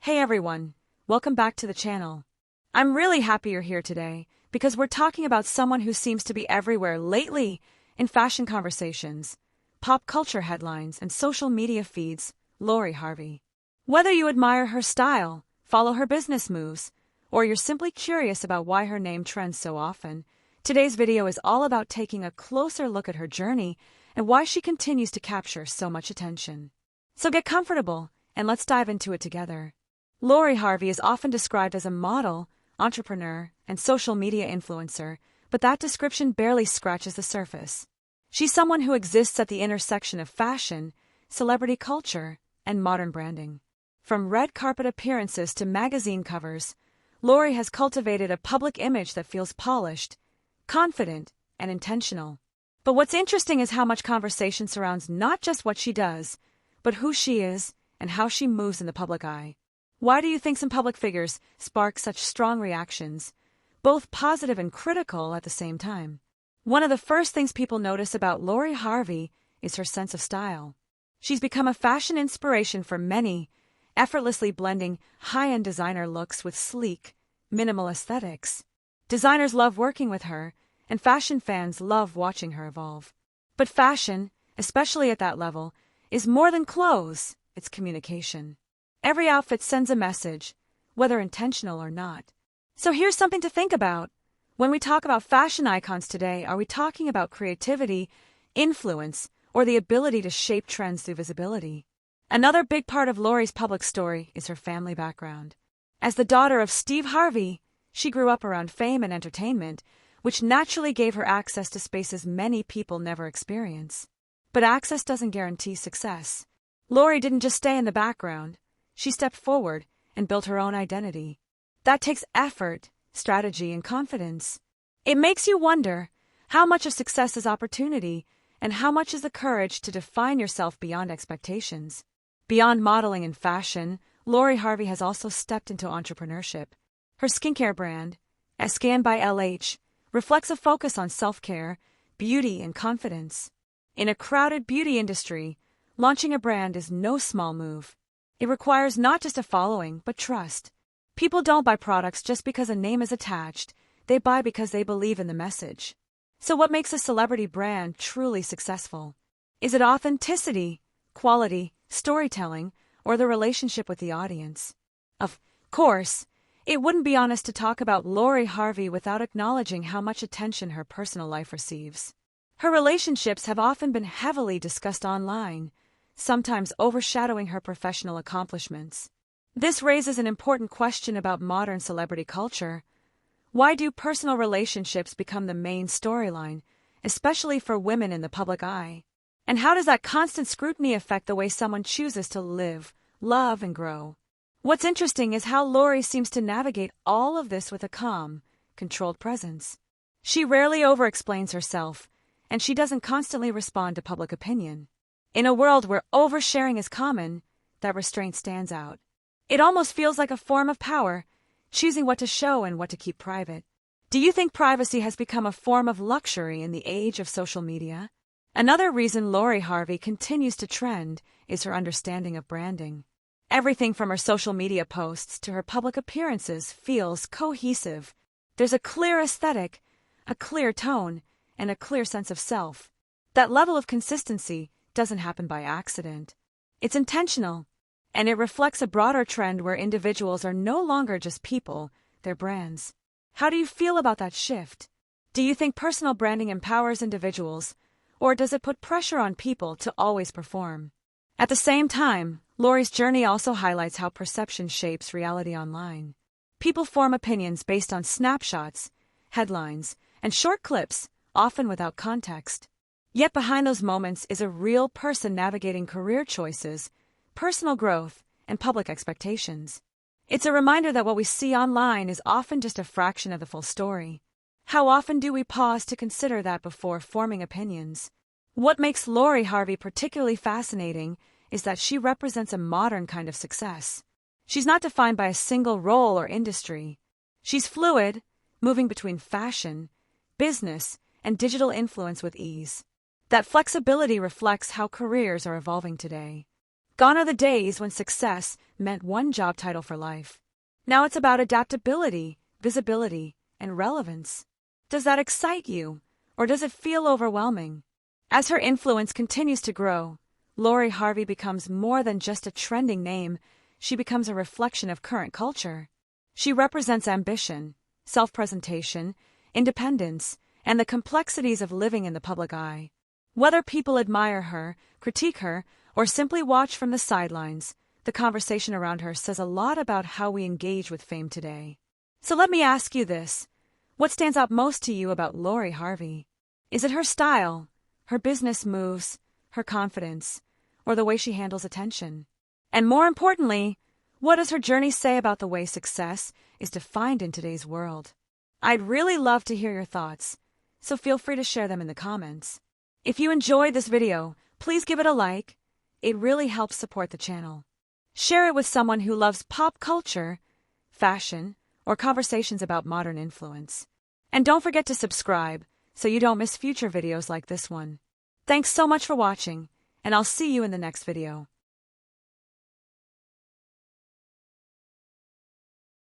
Hey everyone, welcome back to the channel. I'm really happy you're here today because we're talking about someone who seems to be everywhere lately in fashion conversations, pop culture headlines, and social media feeds, Lori Harvey. Whether you admire her style, follow her business moves, or you're simply curious about why her name trends so often, today's video is all about taking a closer look at her journey and why she continues to capture so much attention. So get comfortable and let's dive into it together. Lori Harvey is often described as a model, entrepreneur, and social media influencer, but that description barely scratches the surface. She's someone who exists at the intersection of fashion, celebrity culture, and modern branding. From red carpet appearances to magazine covers, Lori has cultivated a public image that feels polished, confident, and intentional. But what's interesting is how much conversation surrounds not just what she does, but who she is and how she moves in the public eye. Why do you think some public figures spark such strong reactions, both positive and critical at the same time? One of the first things people notice about Lori Harvey is her sense of style. She's become a fashion inspiration for many, effortlessly blending high-end designer looks with sleek, minimal aesthetics. Designers love working with her, and fashion fans love watching her evolve. But fashion, especially at that level, is more than clothes, it's communication. Every outfit sends a message, whether intentional or not. So here's something to think about. When we talk about fashion icons today, are we talking about creativity, influence, or the ability to shape trends through visibility? Another big part of Lori's public story is her family background. As the daughter of Steve Harvey, she grew up around fame and entertainment, which naturally gave her access to spaces many people never experience. But access doesn't guarantee success. Lori didn't just stay in the background. She stepped forward and built her own identity. That takes effort, strategy, and confidence. It makes you wonder how much of success is opportunity and how much is the courage to define yourself beyond expectations. Beyond modeling and fashion, Lori Harvey has also stepped into entrepreneurship. Her skincare brand, Scan by LH, reflects a focus on self-care, beauty, and confidence. In a crowded beauty industry, launching a brand is no small move. It requires not just a following, but trust. People don't buy products just because a name is attached. They buy because they believe in the message. So what makes a celebrity brand truly successful? Is it authenticity, quality, storytelling, or the relationship with the audience? Of course, it wouldn't be honest to talk about Lori Harvey without acknowledging how much attention her personal life receives. Her relationships have often been heavily discussed online, sometimes overshadowing her professional accomplishments. This raises an important question about modern celebrity culture. Why do personal relationships become the main storyline, especially for women in the public eye? And how does that constant scrutiny affect the way someone chooses to live, love, and grow? What's interesting is how Lori seems to navigate all of this with a calm, controlled presence. She rarely over-explains herself, and she doesn't constantly respond to public opinion. In a world where oversharing is common, that restraint stands out. It almost feels like a form of power, choosing what to show and what to keep private. Do you think privacy has become a form of luxury in the age of social media? Another reason Lori Harvey continues to trend is her understanding of branding. Everything from her social media posts to her public appearances feels cohesive. There's a clear aesthetic, a clear tone, and a clear sense of self. That level of consistency doesn't happen by accident. It's intentional, and it reflects a broader trend where individuals are no longer just people, they're brands. How do you feel about that shift? Do you think personal branding empowers individuals, or does it put pressure on people to always perform? At the same time, Lori's journey also highlights how perception shapes reality online. People form opinions based on snapshots, headlines, and short clips, often without context. Yet behind those moments is a real person navigating career choices, personal growth, and public expectations. It's a reminder that what we see online is often just a fraction of the full story. How often do we pause to consider that before forming opinions? What makes Lori Harvey particularly fascinating is that she represents a modern kind of success. She's not defined by a single role or industry. She's fluid, moving between fashion, business, and digital influence with ease. That flexibility reflects how careers are evolving today. Gone are the days when success meant one job title for life. Now it's about adaptability, visibility, and relevance. Does that excite you, or does it feel overwhelming? As her influence continues to grow, Lori Harvey becomes more than just a trending name. She becomes a reflection of current culture. She represents ambition, self-presentation, independence, and the complexities of living in the public eye. Whether people admire her, critique her, or simply watch from the sidelines, the conversation around her says a lot about how we engage with fame today. So let me ask you this. What stands out most to you about Lori Harvey? Is it her style, her business moves, her confidence, or the way she handles attention? And more importantly, what does her journey say about the way success is defined in today's world? I'd really love to hear your thoughts, so feel free to share them in the comments. If you enjoyed this video, please give it a like. It really helps support the channel. Share it with someone who loves pop culture, fashion, or conversations about modern influence. And don't forget to subscribe so you don't miss future videos like this one. Thanks so much for watching, and I'll see you in the next video.